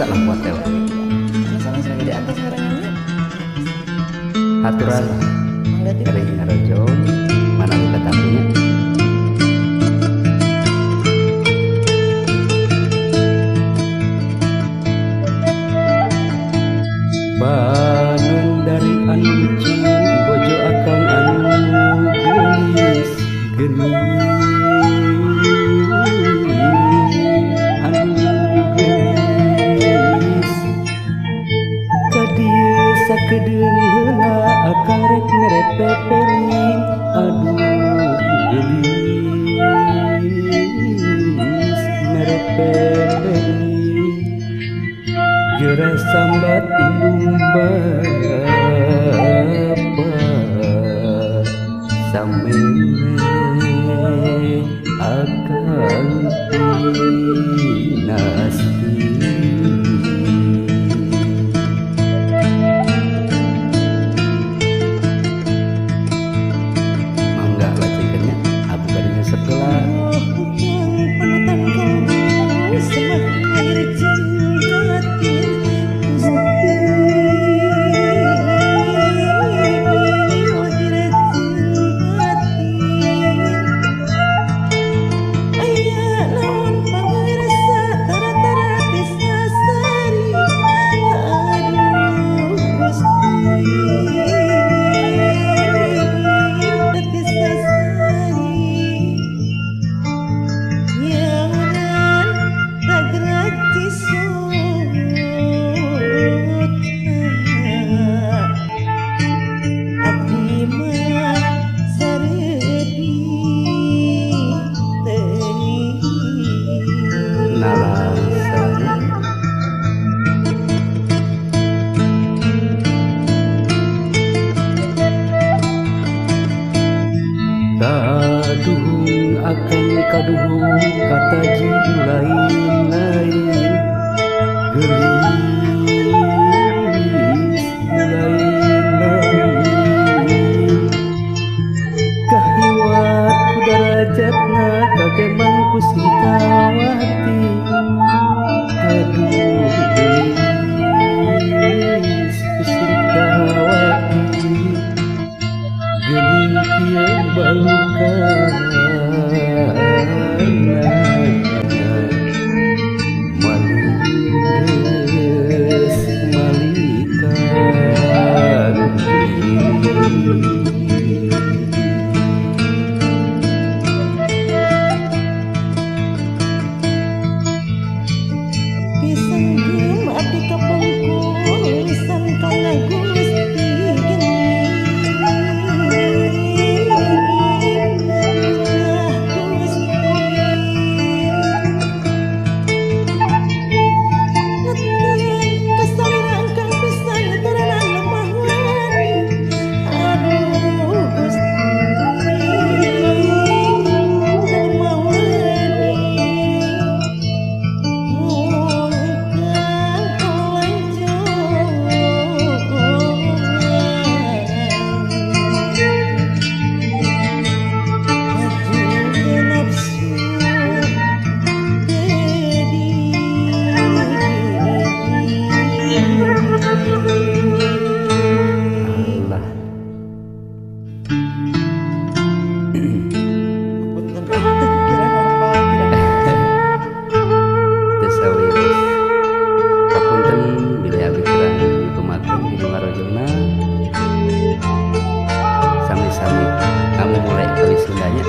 masa lah buat lewat sama-sama di atas sekarang aturan enggak dari Ngarojo mana lu ketapinya bangun dari ancu bojo akang anu gelis geni anu gelis kadieu sakedeung heula akang rek merepepering aduh gelis merepepering geura sambat indung bapa sameme akang pinasti mangga bacakeunnya abu badinya sebelah kaduhung akan kaduhung kata jidu lain-lain gelis lain-lain kahiwat ku darajatna kakemang ku sintawati aduh gelis ku sintawati gelis yang balukan malindes malikan pisang gem abdi kapungkur lisan kang Gusti sami-sami kamu mulai kali Sundanya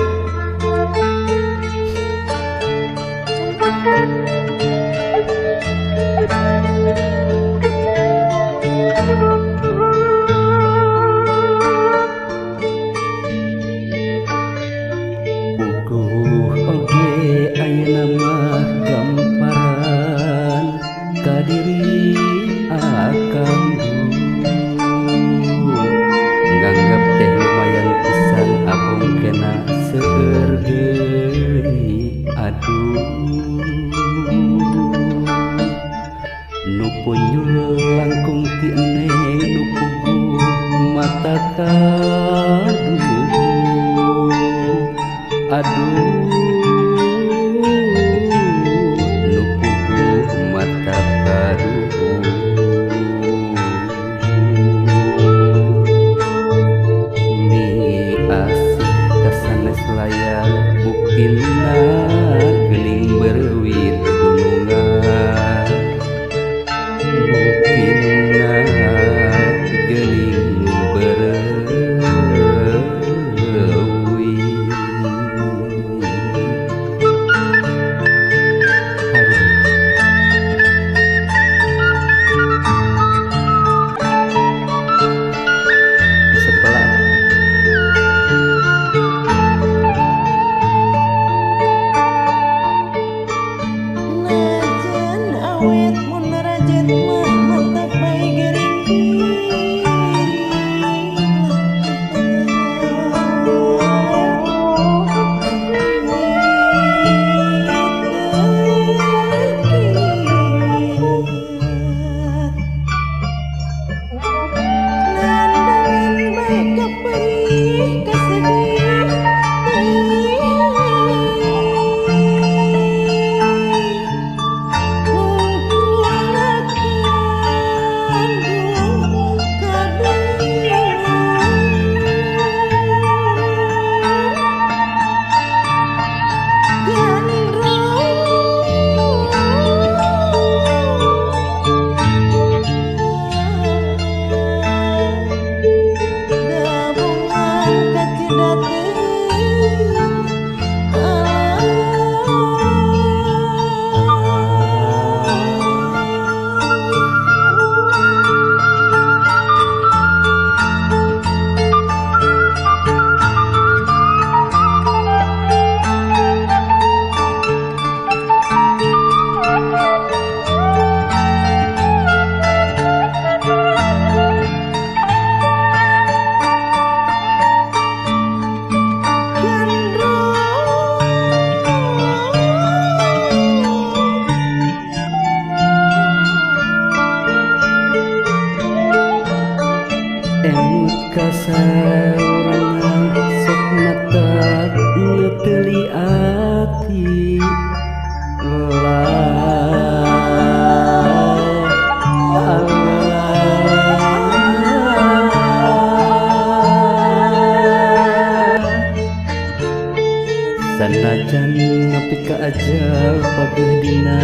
Sanajan nepi ka ajal pageh dina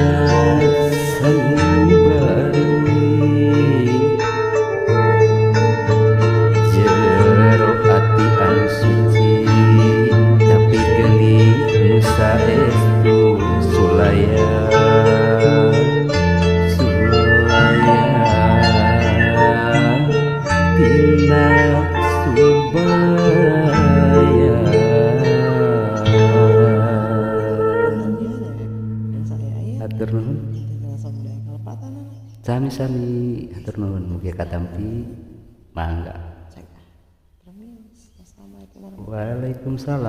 sanubari jero ati anu suci tapi geuning nu saestu sulaya tina subaya. Hatur nuhun. Sami-sami hatur nuhun mugi katampi mangga. Waalaikumsalam.